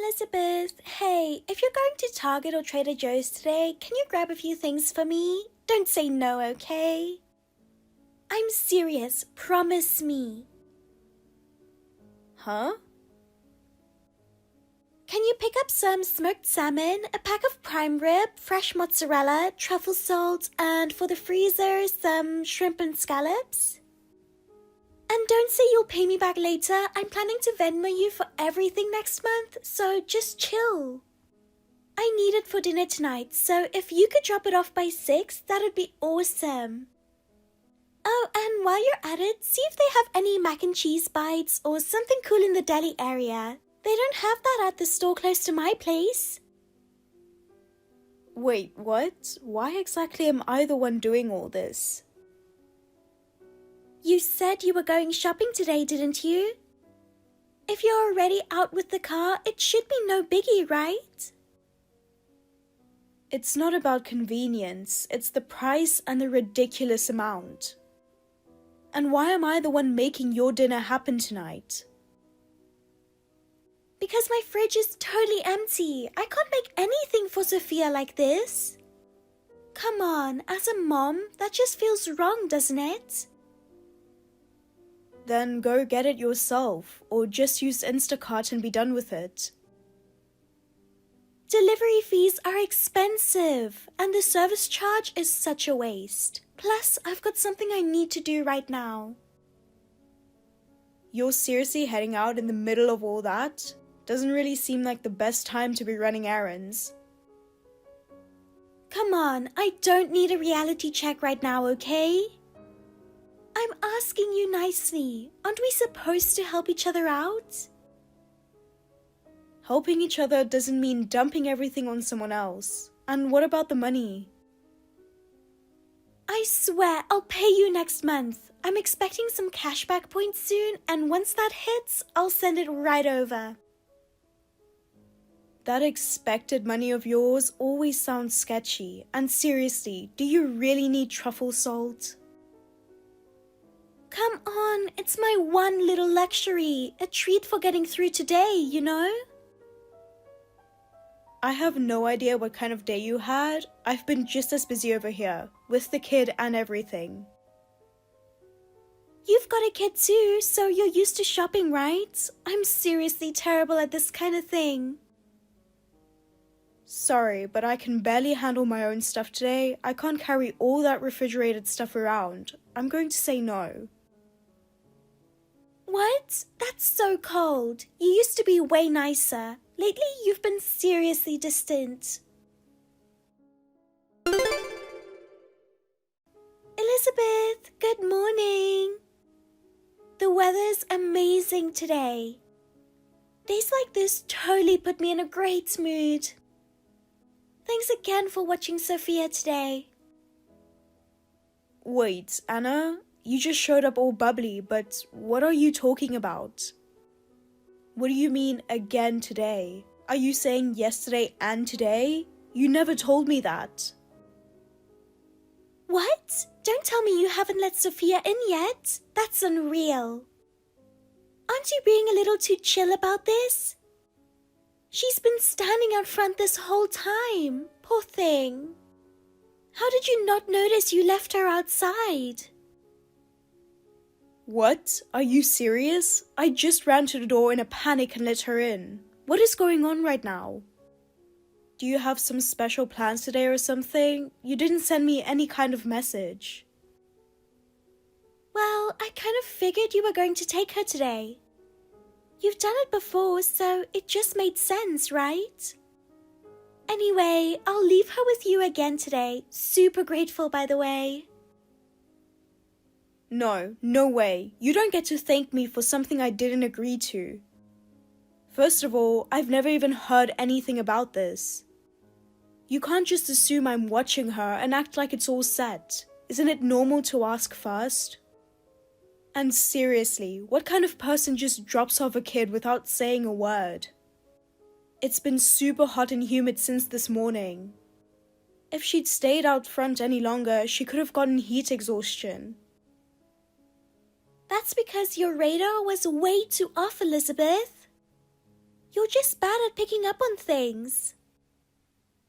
Elizabeth, hey, if you're going to Target or Trader Joe's today, can you grab a few things for me? Don't say no, okay? I'm serious, promise me. Huh? Can you pick up some smoked salmon, a pack of prime rib, fresh mozzarella, truffle salt, and for the freezer, some shrimp and scallops? And don't say you'll pay me back later. I'm planning to Venmo you for everything next month, so just chill. I need it for dinner tonight, so if you could drop it off by 6, that'd be awesome. Oh, and while you're at it, see if they have any mac and cheese bites or something cool in the deli area. They don't have that at the store close to my place. Wait, what? Why exactly am I the one doing all this? You said you were going shopping today, didn't you? If you're already out with the car, it should be no biggie, right? It's not about convenience, it's the price and the ridiculous amount. And why am I the one making your dinner happen tonight? Because my fridge is totally empty. I can't make anything for Sophia like this. Come on, as a mom, that just feels wrong, doesn't it? Then go get it yourself, or just use Instacart and be done with it. Delivery fees are expensive, and the service charge is such a waste. Plus, I've got something I need to do right now. You're seriously heading out in the middle of all that? Doesn't really seem like the best time to be running errands. Come on, I don't need a reality check right now, okay? I'm asking you nicely. Aren't we supposed to help each other out? Helping each other doesn't mean dumping everything on someone else. And what about the money? I swear I'll pay you next month. I'm expecting some cashback points soon, and once that hits, I'll send it right over. That expected money of yours always sounds sketchy. And seriously, do you really need truffle salt? Come on, it's my one little luxury. A treat for getting through today, you know? I have no idea what kind of day you had. I've been just as busy over here, with the kid and everything. You've got a kid too, so you're used to shopping, right? I'm seriously terrible at this kind of thing. Sorry, but I can barely handle my own stuff today. I can't carry all that refrigerated stuff around. I'm going to say no. What? That's so cold. You used to be way nicer. Lately, you've been seriously distant. Elizabeth, good morning. The weather's amazing today. Days like this totally put me in a great mood. Thanks again for watching Sophia today. Wait, Anna? You just showed up all bubbly, but what are you talking about? What do you mean, again today? Are you saying yesterday and today? You never told me that. What? Don't tell me you haven't let Sophia in yet. That's unreal. Aren't you being a little too chill about this? She's been standing out front this whole time. Poor thing. How did you not notice you left her outside? What? Are you serious? I just ran to the door in a panic and let her in. What is going on right now? Do you have some special plans today or something? You didn't send me any kind of message. Well, I kind of figured you were going to take her today. You've done it before, so it just made sense, right? Anyway, I'll leave her with you again today. Super grateful, by the way. No way. You don't get to thank me for something I didn't agree to. First of all, I've never even heard anything about this. You can't just assume I'm watching her and act like it's all set. Isn't it normal to ask first? And seriously, what kind of person just drops off a kid without saying a word? It's been super hot and humid since this morning. If she'd stayed out front any longer, she could have gotten heat exhaustion. That's because your radar was way too off, Elizabeth. You're just bad at picking up on things.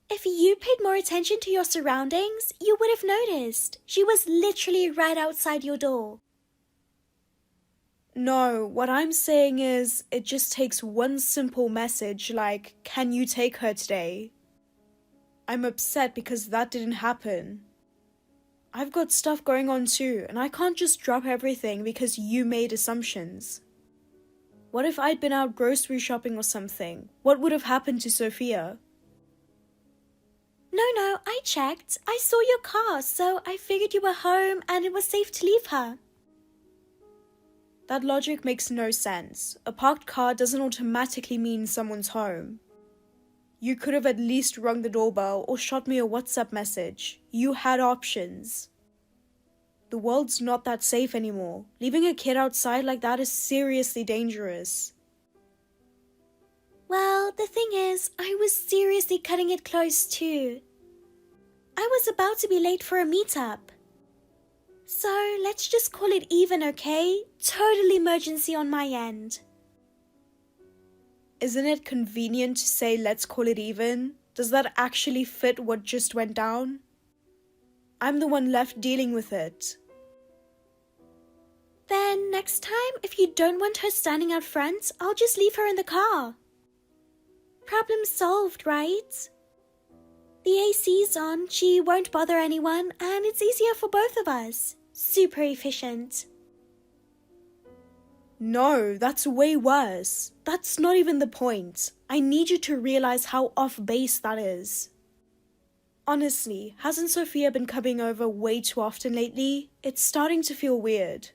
If you paid more attention to your surroundings, you would have noticed. She was literally right outside your door. No, what I'm saying is, it just takes one simple message like, "Can you take her today?" I'm upset because that didn't happen. I've got stuff going on too, and I can't just drop everything because you made assumptions. What if I'd been out grocery shopping or something? What would have happened to Sophia? No, I checked. I saw your car, so I figured you were home and it was safe to leave her. That logic makes no sense. A parked car doesn't automatically mean someone's home. You could have at least rung the doorbell or shot me a WhatsApp message. You had options. The world's not that safe anymore. Leaving a kid outside like that is seriously dangerous. Well, the thing is, I was seriously cutting it close too. I was about to be late for a meetup. So let's just call it even, okay? Total emergency on my end. Isn't it convenient to say let's call it even? Does that actually fit what just went down? I'm the one left dealing with it. Then next time, if you don't want her standing out front, I'll just leave her in the car. Problem solved, right? The AC's on, she won't bother anyone, and it's easier for both of us. Super efficient. No, that's way worse. That's not even the point. I need you to realize how off base that is. Honestly, hasn't Sophia been coming over way too often lately? It's starting to feel weird.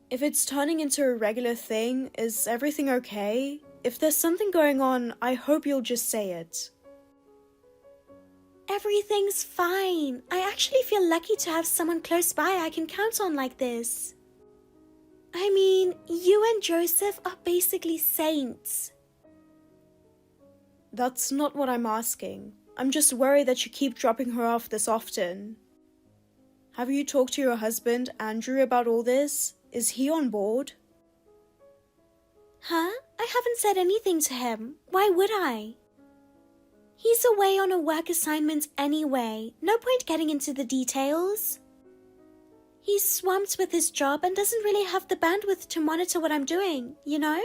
If it's turning into a regular thing, is everything okay? If there's something going on, I hope you'll just say it. Everything's fine. I actually feel lucky to have someone close by I can count on like this. I mean, you and Joseph are basically saints. That's not what I'm asking. I'm just worried that you keep dropping her off this often. Have you talked to your husband, Andrew, about all this? Is he on board? Huh? I haven't said anything to him. Why would I? He's away on a work assignment anyway. No point getting into the details. He's swamped with his job and doesn't really have the bandwidth to monitor what I'm doing, you know?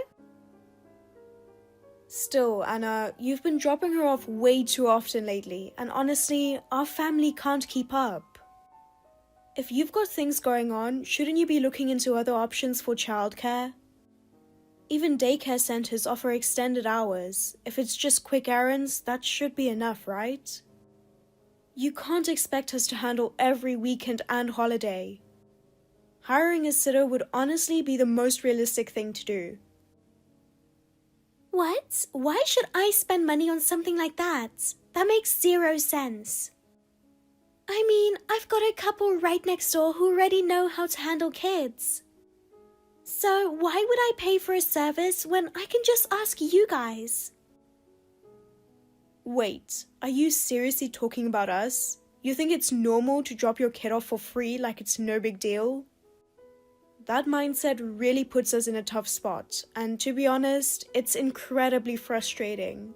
Still, Anna, you've been dropping her off way too often lately, and honestly, our family can't keep up. If you've got things going on, shouldn't you be looking into other options for childcare? Even daycare centers offer extended hours. If it's just quick errands, that should be enough, right? You can't expect us to handle every weekend and holiday. Hiring a sitter would honestly be the most realistic thing to do. What? Why should I spend money on something like that? That makes zero sense. I mean, I've got a couple right next door who already know how to handle kids. So why would I pay for a service when I can just ask you guys? Wait, are you seriously talking about us? You think it's normal to drop your kid off for free like it's no big deal? That mindset really puts us in a tough spot, and to be honest, it's incredibly frustrating.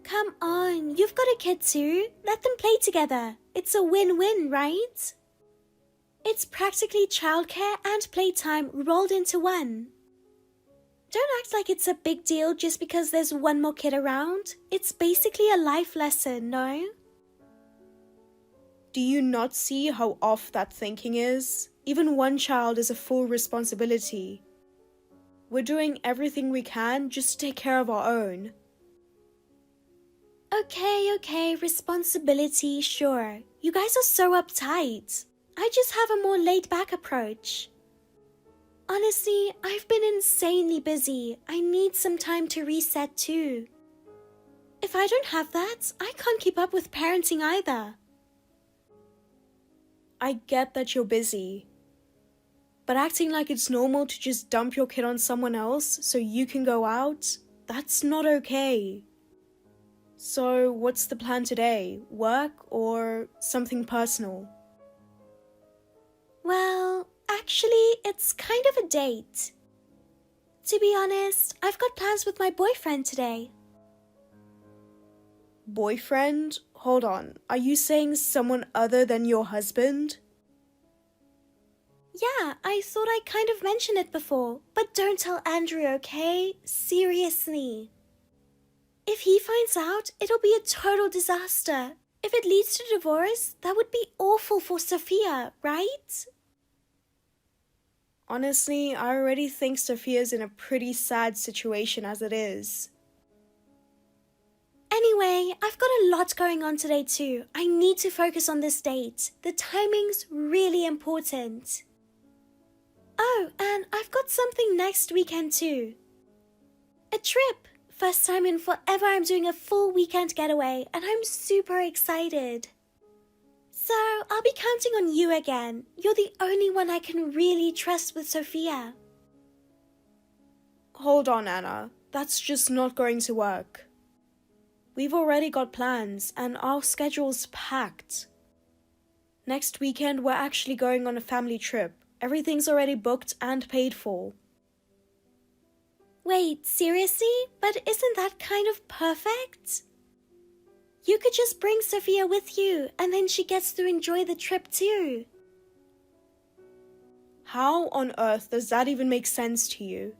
Come on, you've got a kid too. Let them play together. It's a win-win, right? It's practically childcare and playtime rolled into one. Don't act like it's a big deal just because there's one more kid around. It's basically a life lesson, no? Do you not see how off that thinking is? Even one child is a full responsibility. We're doing everything we can just to take care of our own. Okay, responsibility, sure. You guys are so uptight. I just have a more laid-back approach. Honestly, I've been insanely busy. I need some time to reset too. If I don't have that, I can't keep up with parenting either. I get that you're busy, but acting like it's normal to just dump your kid on someone else so you can go out, that's not okay. So what's the plan today? Work or something personal? Well, actually, it's kind of a date. To be honest, I've got plans with my boyfriend today. Boyfriend? Hold on, are you saying someone other than your husband? Yeah, I thought I kind of mentioned it before, but don't tell Andrew, okay? Seriously. If he finds out, it'll be a total disaster. If it leads to divorce, that would be awful for Sophia, right? Honestly, I already think Sophia's in a pretty sad situation as it is. Anyway, I've got a lot going on today too. I need to focus on this date. The timing's really important. Oh, and I've got something next weekend too. A trip. First time in forever I'm doing a full weekend getaway and I'm super excited. So I'll be counting on you again. You're the only one I can really trust with Sophia. Hold on, Anna. That's just not going to work. We've already got plans and our schedule's packed. Next weekend we're actually going on a family trip. Everything's already booked and paid for. Wait, seriously? But isn't that kind of perfect? You could just bring Sophia with you, and then she gets to enjoy the trip too. How on earth does that even make sense to you?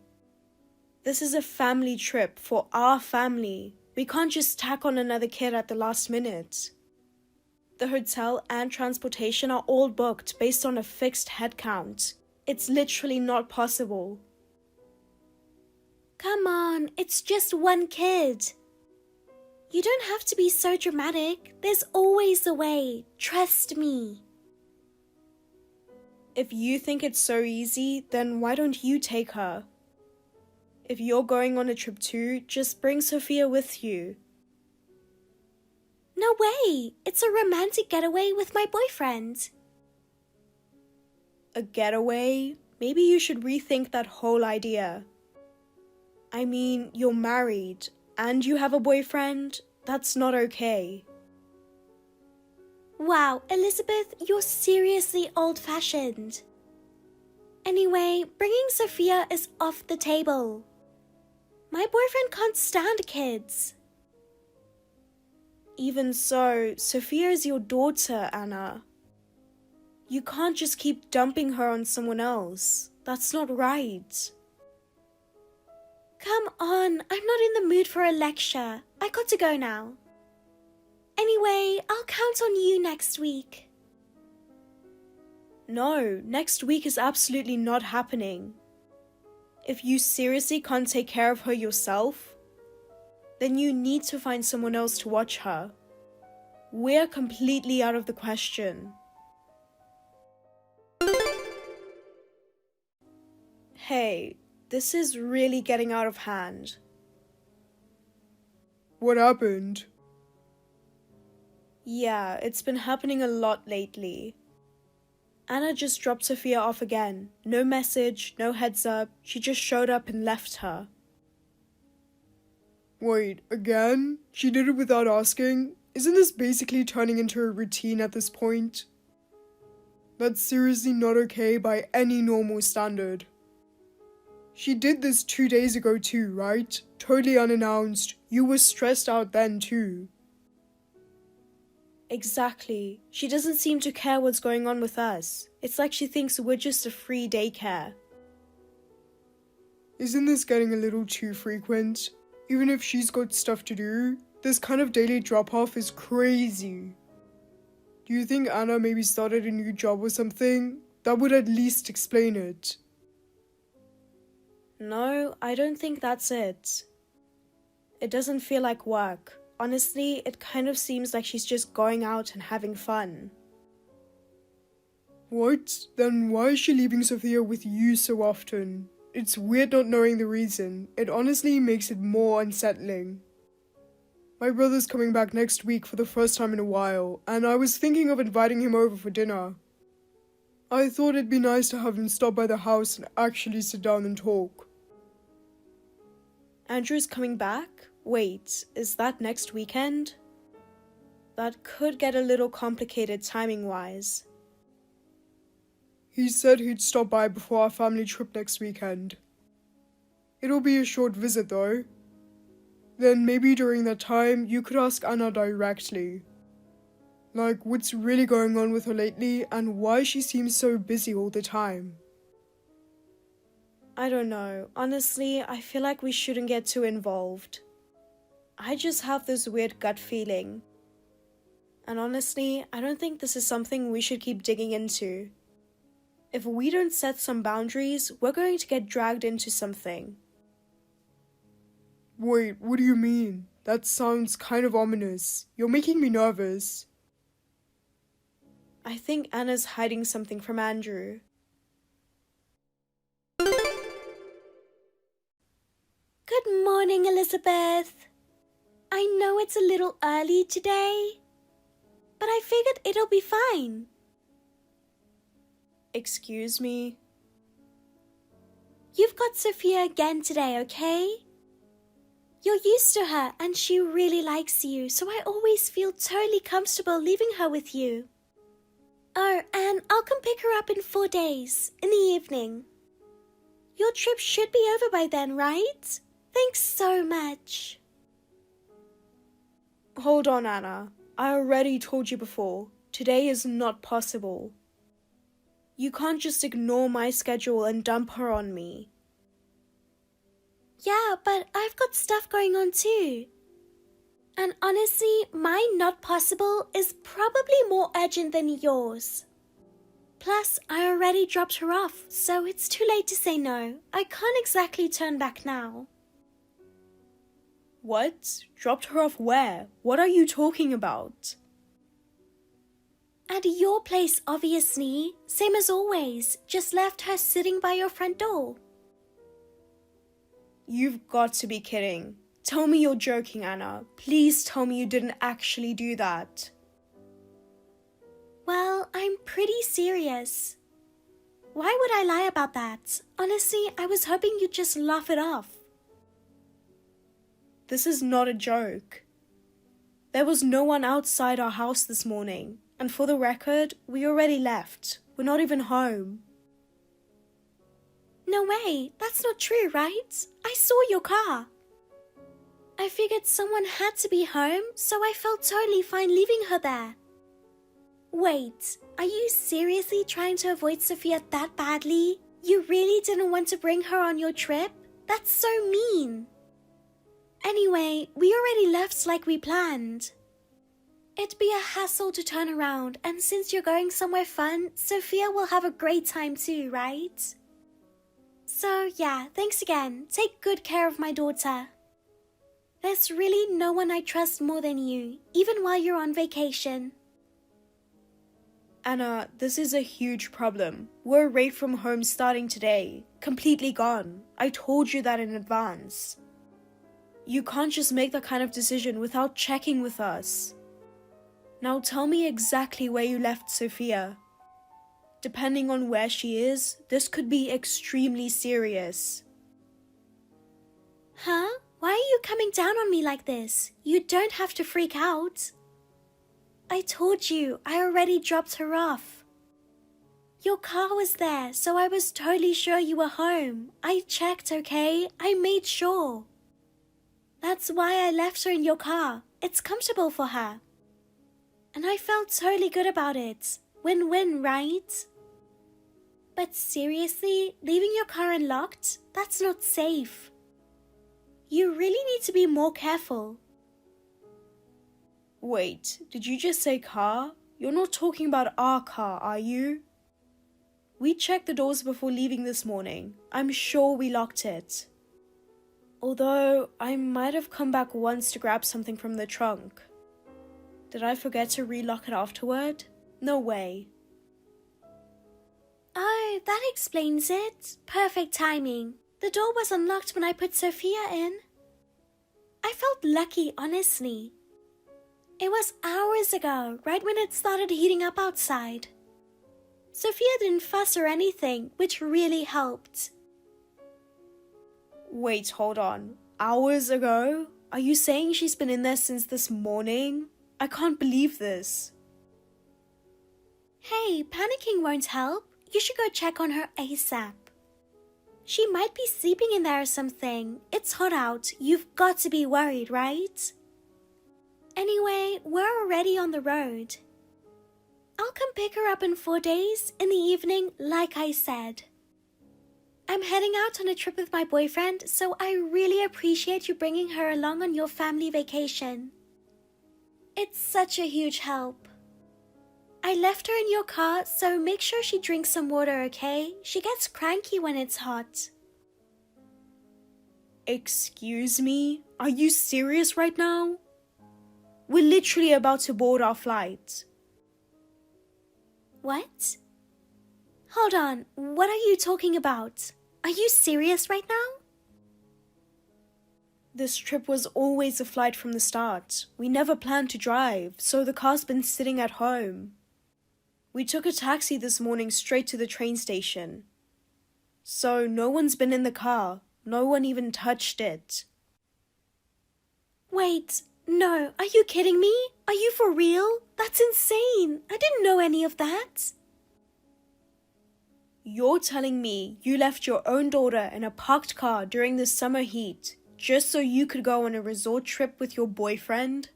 This is a family trip for our family. We can't just tack on another kid at the last minute. The hotel and transportation are all booked based on a fixed head count. It's literally not possible. Come on, it's just one kid. You don't have to be so dramatic. There's always a way. Trust me. If you think it's so easy, then why don't you take her? If you're going on a trip too, just bring Sophia with you. No way. It's a romantic getaway with my boyfriend. A getaway? Maybe you should rethink that whole idea. I mean, you're married and you have a boyfriend. That's not okay. Wow, Elizabeth, you're seriously old-fashioned. Anyway, bringing Sophia is off the table. My boyfriend can't stand kids. Even so, Sophia is your daughter, Anna. You can't just keep dumping her on someone else. That's not right. Come on, I'm not in the mood for a lecture. I got to go now. Anyway, I'll count on you next week. No, next week is absolutely not happening. If you seriously can't take care of her yourself, then you need to find someone else to watch her. We're completely out of the question. Hey, this is really getting out of hand. What happened? Yeah, it's been happening a lot lately. Anna just dropped Sophia off again. No message, no heads up. She just showed up and left her. Wait, again? She did it without asking? Isn't this basically turning into a routine at this point? That's seriously not okay by any normal standard. She did this 2 days ago too, right? Totally unannounced. You were stressed out then too. Exactly. She doesn't seem to care what's going on with us. It's like she thinks we're just a free daycare. Isn't this getting a little too frequent? Even if she's got stuff to do, this kind of daily drop-off is crazy. Do you think Anna maybe started a new job or something? That would at least explain it. No, I don't think that's it. It doesn't feel like work. Honestly, it kind of seems like she's just going out and having fun. What? Then why is she leaving Sophia with you so often? It's weird not knowing the reason. It honestly makes it more unsettling. My brother's coming back next week for the first time in a while, and I was thinking of inviting him over for dinner. I thought it'd be nice to have him stop by the house and actually sit down and talk. Andrew's coming back? Wait, is that next weekend? That could get a little complicated timing-wise. He said he'd stop by before our family trip next weekend. It'll be a short visit though. Then maybe during that time you could ask Anna directly. Like what's really going on with her lately and why she seems so busy all the time. I don't know. Honestly, I feel like we shouldn't get too involved. I just have this weird gut feeling. And honestly, I don't think this is something we should keep digging into. If we don't set some boundaries, we're going to get dragged into something. Wait, what do you mean? That sounds kind of ominous. You're making me nervous. I think Anna's hiding something from Andrew. Good morning, Elizabeth. I know it's a little early today, but I figured it'll be fine. Excuse me? You've got Sophia again today, okay? You're used to her and she really likes you, so I always feel totally comfortable leaving her with you. Oh, and I'll come pick her up in 4 days, in the evening. Your trip should be over by then, right? Thanks so much. Hold on, Anna. I already told you before. Today is not possible. You can't just ignore my schedule and dump her on me. Yeah, but I've got stuff going on too. And honestly, my not possible is probably more urgent than yours. Plus, I already dropped her off, so it's too late to say no. I can't exactly turn back now. What? Dropped her off where? What are you talking about? At your place, obviously. Same as always. Just left her sitting by your front door. You've got to be kidding. Tell me you're joking, Anna. Please tell me you didn't actually do that. Well, I'm pretty serious. Why would I lie about that? Honestly, I was hoping you'd just laugh it off. This is not a joke. There was no one outside our house this morning, and for the record, we already left. We're not even home. No way, that's not true, right? I saw your car. I figured someone had to be home, so I felt totally fine leaving her there. Wait, are you seriously trying to avoid Sophia that badly? You really didn't want to bring her on your trip? That's so mean. Anyway, we already left like we planned. It'd be a hassle to turn around, and since you're going somewhere fun, Sophia will have a great time too, right? So yeah, thanks again. Take good care of my daughter. There's really no one I trust more than you, even while you're on vacation. Anna, this is a huge problem. We're away from home starting today. Completely gone. I told you that in advance. You can't just make that kind of decision without checking with us. Now tell me exactly where you left Sophia. Depending on where she is, this could be extremely serious. Huh? Why are you coming down on me like this? You don't have to freak out. I told you, I already dropped her off. Your car was there, so I was totally sure you were home. I checked, okay? I made sure. That's why I left her in your car. It's comfortable for her. And I felt totally good about it. Win-win, right? But seriously, leaving your car unlocked? That's not safe. You really need to be more careful. Wait, did you just say car? You're not talking about our car, are you? We checked the doors before leaving this morning. I'm sure we locked it. Although, I might have come back once to grab something from the trunk. Did I forget to relock it afterward? No way. Oh, that explains it. Perfect timing. The door was unlocked when I put Sophia in. I felt lucky, honestly. It was hours ago, right when it started heating up outside. Sophia didn't fuss or anything, which really helped. Wait, hold on. Hours ago? Are you saying she's been in there since this morning? I can't believe this. Hey, panicking won't help. You should go check on her ASAP. She might be sleeping in there or something. It's hot out. You've got to be worried, right? Anyway, we're already on the road. I'll come pick her up in 4 days, in the evening, like I said. I'm heading out on a trip with my boyfriend, so I really appreciate you bringing her along on your family vacation. It's such a huge help. I left her in your car, so make sure she drinks some water, okay? She gets cranky when it's hot. Excuse me? Are you serious right now? We're literally about to board our flight. What? Hold on, what are you talking about? Are you serious right now? This trip was always a flight from the start. We never planned to drive, so the car's been sitting at home. We took a taxi this morning straight to the train station. So no one's been in the car. No one even touched it. Wait, no, are you kidding me? Are you for real? That's insane. I didn't know any of that. You're telling me you left your own daughter in a parked car during the summer heat just so you could go on a resort trip with your boyfriend?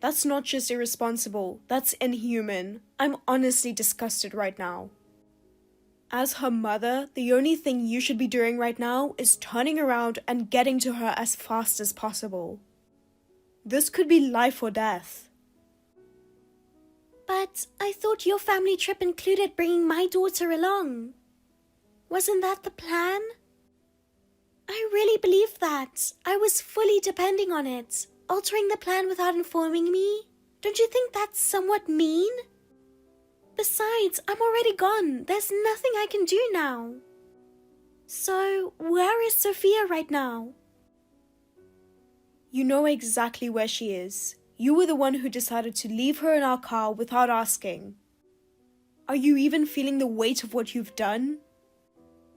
That's not just irresponsible, that's inhuman. I'm honestly disgusted right now. As her mother, the only thing you should be doing right now is turning around and getting to her as fast as possible. This could be life or death. But I thought your family trip included bringing my daughter along. Wasn't that the plan? I really believed that. I was fully depending on it. Altering the plan without informing me? Don't you think that's somewhat mean? Besides, I'm already gone. There's nothing I can do now. So, where is Sophia right now? You know exactly where she is. You were the one who decided to leave her in our car without asking. Are you even feeling the weight of what you've done?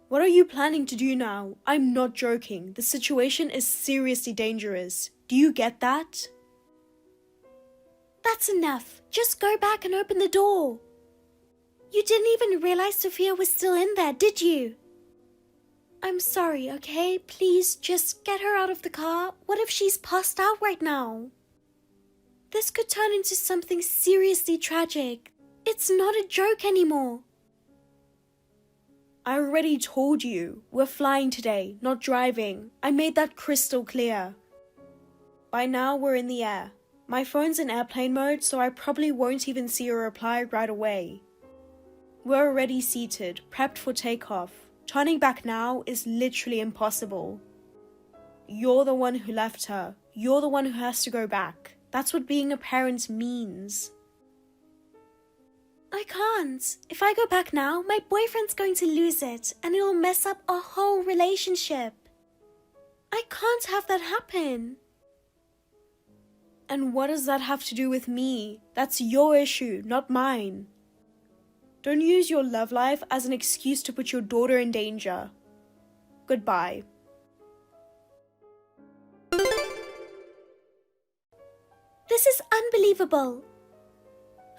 What are you planning to do now? I'm not joking. The situation is seriously dangerous. Do you get that? That's enough. Just go back and open the door. You didn't even realize Sophia was still in there, did you? I'm sorry, okay? Please just get her out of the car. What if she's passed out right now? This could turn into something seriously tragic. It's not a joke anymore. I already told you. We're flying today, not driving. I made that crystal clear. By now, we're in the air. My phone's in airplane mode, so I probably won't even see a reply right away. We're already seated, prepped for takeoff. Turning back now is literally impossible. You're the one who left her. You're the one who has to go back. That's what being a parent means. I can't. If I go back now, my boyfriend's going to lose it, and it'll mess up our whole relationship. I can't have that happen. And what does that have to do with me? That's your issue, not mine. Don't use your love life as an excuse to put your daughter in danger. Goodbye. This is unbelievable.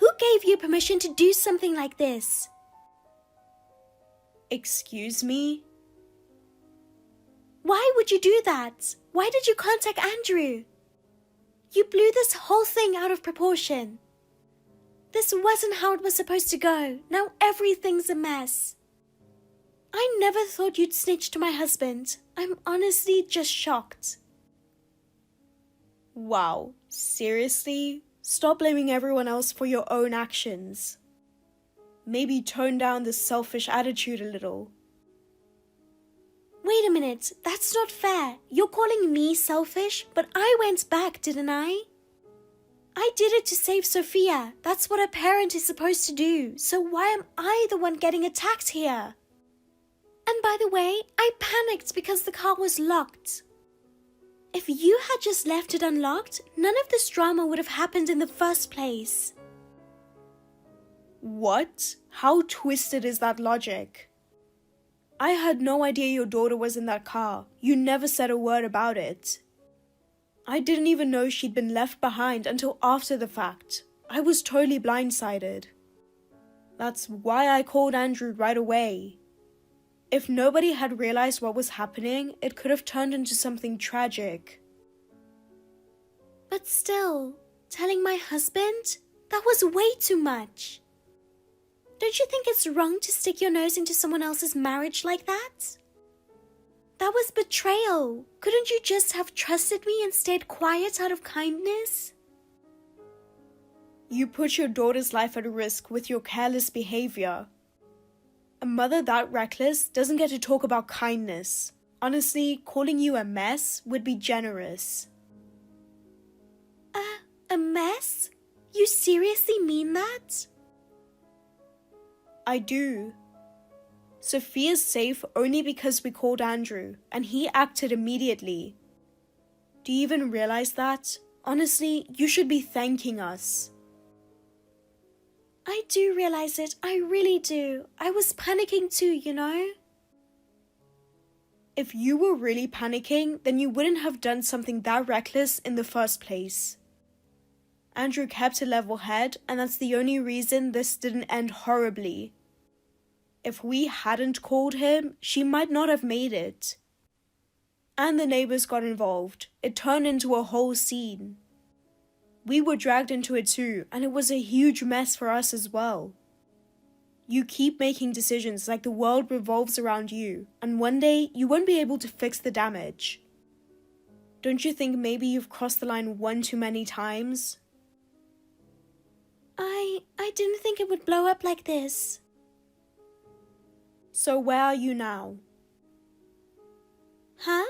Who gave you permission to do something like this? Excuse me? Why would you do that? Why did you contact Andrew? You blew this whole thing out of proportion. This wasn't how it was supposed to go. Now everything's a mess. I never thought you'd snitch to my husband. I'm honestly just shocked. Wow, seriously? Stop blaming everyone else for your own actions. Maybe tone down this selfish attitude a little. Wait a minute, that's not fair. You're calling me selfish, but I went back, didn't I? I did it to save Sophia. That's what a parent is supposed to do. So why am I the one getting attacked here? And by the way, I panicked because the car was locked. If you had just left it unlocked, none of this drama would have happened in the first place. What? How twisted is that logic? I had no idea your daughter was in that car. You never said a word about it. I didn't even know she'd been left behind until after the fact. I was totally blindsided. That's why I called Andrew right away. If nobody had realized what was happening, it could have turned into something tragic. But still, telling my husband? That was way too much. Don't you think it's wrong to stick your nose into someone else's marriage like that? That was betrayal. Couldn't you just have trusted me and stayed quiet out of kindness? You put your daughter's life at risk with your careless behavior. A mother that reckless doesn't get to talk about kindness. Honestly, calling you a mess would be generous. A mess? You seriously mean that? I do. Sophia's safe only because we called Andrew, and he acted immediately. Do you even realize that? Honestly, you should be thanking us. I do realize it, I really do. I was panicking too, you know? If you were really panicking, then you wouldn't have done something that reckless in the first place. Andrew kept a level head, and that's the only reason this didn't end horribly. If we hadn't called him, she might not have made it. And the neighbors got involved. It turned into a whole scene. We were dragged into it too, and it was a huge mess for us as well. You keep making decisions like the world revolves around you, and one day you won't be able to fix the damage. Don't you think maybe you've crossed the line one too many times? I didn't think it would blow up like this. So where are you now? Huh?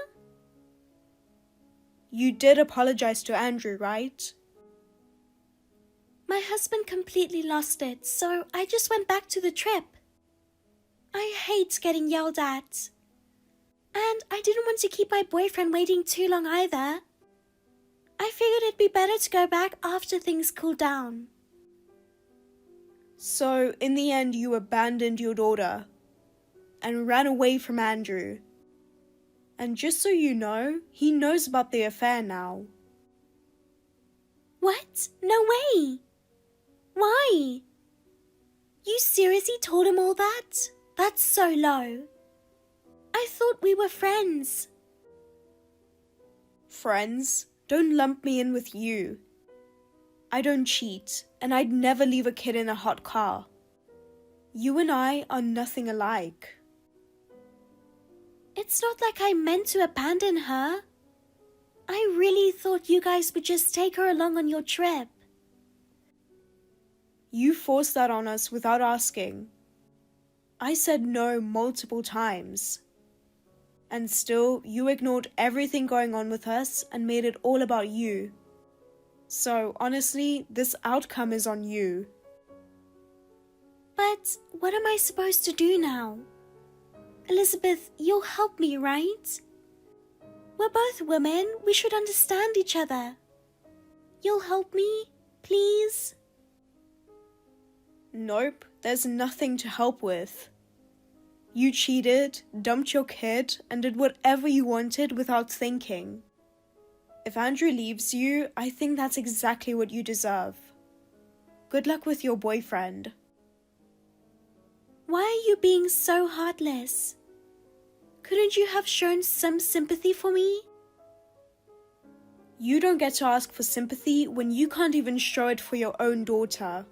You did apologize to Andrew, right? My husband completely lost it, so I just went back to the trip. I hate getting yelled at. And I didn't want to keep my boyfriend waiting too long either. I figured it'd be better to go back after things cool down. So, in the end, you abandoned your daughter and ran away from Andrew. And just so you know, he knows about the affair now. What? No way! Why? You seriously told him all that? That's so low. I thought we were friends. Friends? Don't lump me in with you. I don't cheat, and I'd never leave a kid in a hot car. You and I are nothing alike. It's not like I meant to abandon her. I really thought you guys would just take her along on your trip. You forced that on us without asking. I said no multiple times. And still, you ignored everything going on with us and made it all about you. So, honestly, this outcome is on you. But what am I supposed to do now? Elizabeth, you'll help me, right? We're both women. We should understand each other. You'll help me, please? Nope, there's nothing to help with. You cheated, dumped your kid, and did whatever you wanted without thinking. If Andrew leaves you, I think that's exactly what you deserve. Good luck with your boyfriend. Why are you being so heartless? Couldn't you have shown some sympathy for me? You don't get to ask for sympathy when you can't even show it for your own daughter.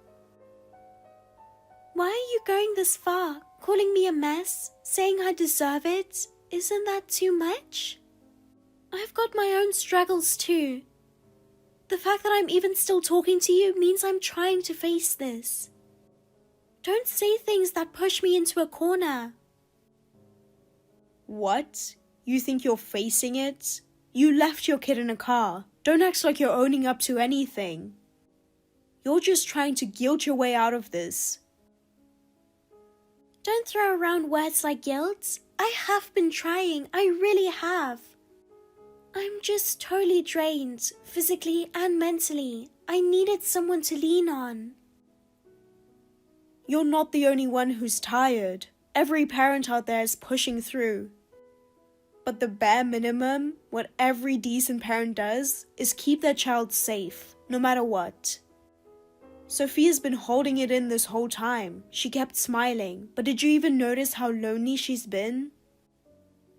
Why are you going this far? Calling me a mess? Saying I deserve it? Isn't that too much? I've got my own struggles too. The fact that I'm even still talking to you means I'm trying to face this. Don't say things that push me into a corner. What? You think you're facing it? You left your kid in a car. Don't act like you're owning up to anything. You're just trying to guilt your way out of this. Don't throw around words like guilt. I have been trying. I really have. I'm just totally drained, physically and mentally. I needed someone to lean on. You're not the only one who's tired. Every parent out there is pushing through. But the bare minimum, what every decent parent does, is keep their child safe, no matter what. Sophia's been holding it in this whole time. She kept smiling, but did you even notice how lonely she's been?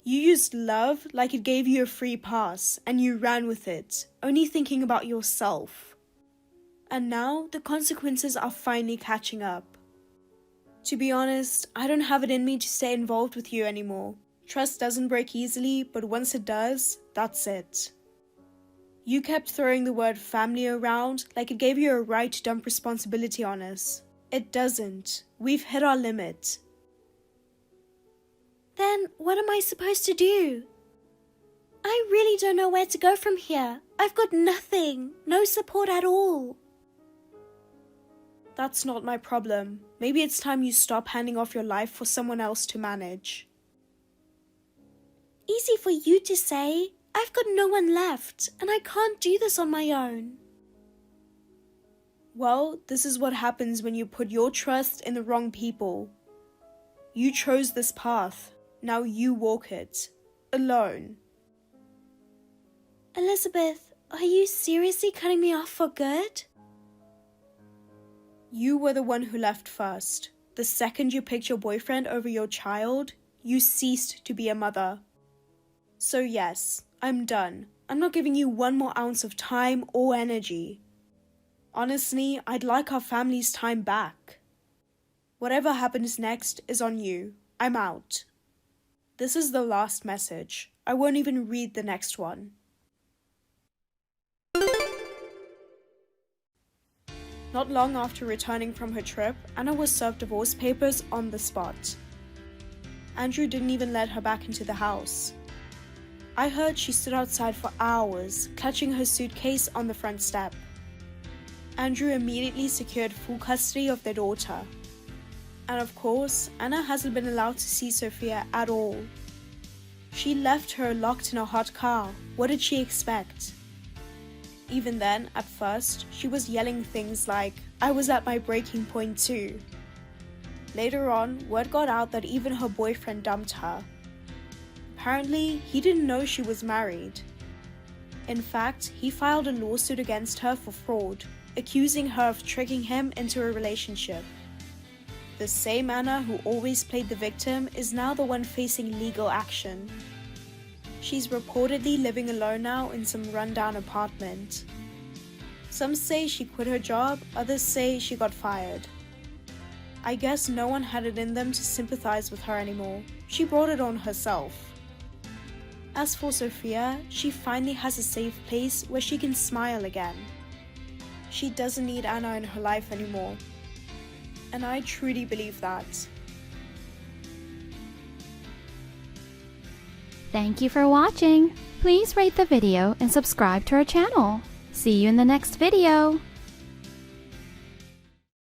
You used love like it gave you a free pass, and you ran with it, only thinking about yourself. And now the consequences are finally catching up. To be honest, I don't have it in me to stay involved with you anymore. Trust doesn't break easily, but once it does, that's it. You kept throwing the word family around like it gave you a right to dump responsibility on us. It doesn't. We've hit our limit. Then what am I supposed to do? I really don't know where to go from here. I've got nothing, no support at all. That's not my problem. Maybe it's time you stop handing off your life for someone else to manage. Easy for you to say. I've got no one left, and I can't do this on my own. Well, this is what happens when you put your trust in the wrong people. You chose this path. Now you walk it. Alone. Elizabeth, are you seriously cutting me off for good? You were the one who left first. The second you picked your boyfriend over your child, you ceased to be a mother. So yes, I'm done. I'm not giving you one more ounce of time or energy. Honestly, I'd like our family's time back. Whatever happens next is on you. I'm out. This is the last message. I won't even read the next one. Not long after returning from her trip, Anna was served divorce papers on the spot. Andrew didn't even let her back into the house. I heard she stood outside for hours, clutching her suitcase on the front step. Andrew immediately secured full custody of their daughter. And of course, Anna hasn't been allowed to see Sophia at all. She left her locked in a hot car. What did she expect? Even then, at first, she was yelling things like, "I was at my breaking point too." Later on, word got out that even her boyfriend dumped her. Apparently, he didn't know she was married. In fact, he filed a lawsuit against her for fraud, accusing her of tricking him into a relationship. The same Anna who always played the victim is now the one facing legal action. She's reportedly living alone now in some rundown apartment. Some say she quit her job, others say she got fired. I guess no one had it in them to sympathize with her anymore. She brought it on herself. As for Sophia, she finally has a safe place where she can smile again. She doesn't need Anna in her life anymore. And I truly believe that. Thank you for watching. Please rate the video and subscribe to our channel. See you in the next video.